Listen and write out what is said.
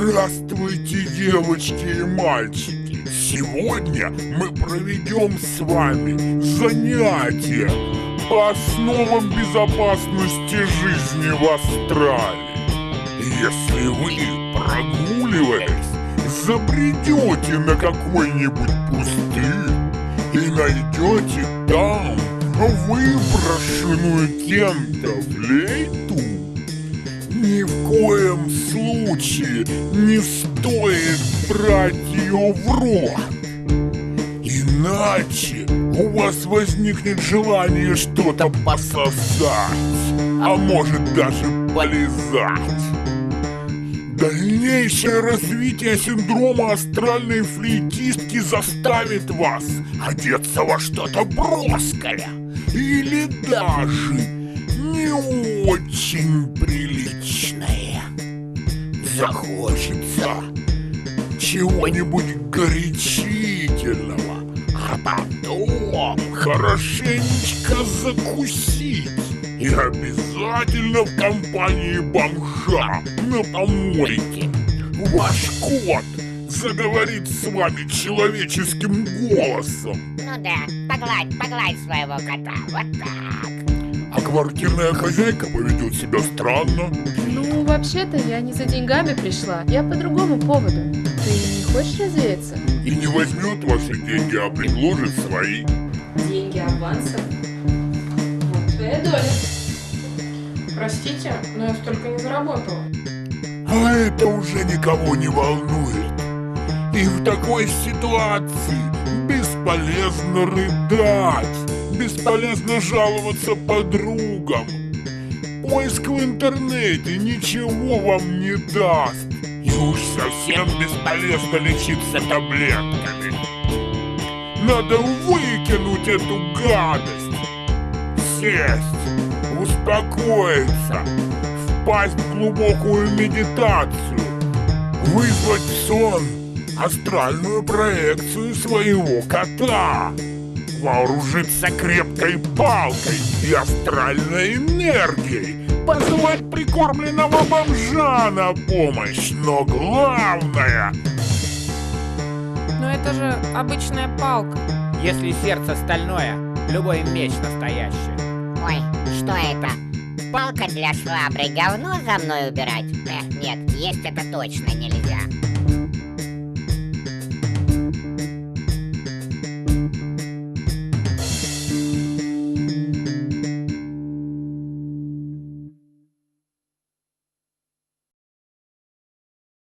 Здравствуйте, девочки и мальчики! Сегодня мы проведем с вами занятия по основам безопасности жизни в Австралии. Если вы, прогуливаясь, забредете на какой-нибудь пустырь и найдете там выброшенную кем-то флейту, ни в коем случае не стоит брать ее в рот. Иначе у вас возникнет желание что-то пососать, а может даже полизать. Дальнейшее развитие синдрома астральной флейтистки заставит вас одеться во что-то броское или даже не очень приличное. Захочется чего-нибудь горячительного, а потом хорошенечко закусить. И обязательно в компании бомжа на помойке ваш кот заговорит с вами человеческим голосом. Ну да, погладь своего кота, вот так. А квартирная хозяйка поведет себя странно. Ну, вообще-то я не за деньгами пришла, я по другому поводу. Ты не хочешь развеяться? И не возьмет ваши деньги, а предложит свои. Деньги авансом? Вот твоя доля. Простите, но я столько не заработала. А это уже никого не волнует. И в такой ситуации бесполезно рыдать, бесполезно жаловаться подругам. Поиск в интернете ничего вам не даст. И уж совсем бесполезно лечиться таблетками. Надо выкинуть эту гадость, сесть, успокоиться, впасть в глубокую медитацию, вызвать в сон астральную проекцию своего кота, вооружиться крепкой палкой и астральной энергией, позвать прикормленного бомжа на помощь, но главное... Но это же обычная палка. Если сердце стальное, любой меч настоящий. Ой, что это? Палка для швабры, говно за мной убирать? Нет, есть это точно нельзя.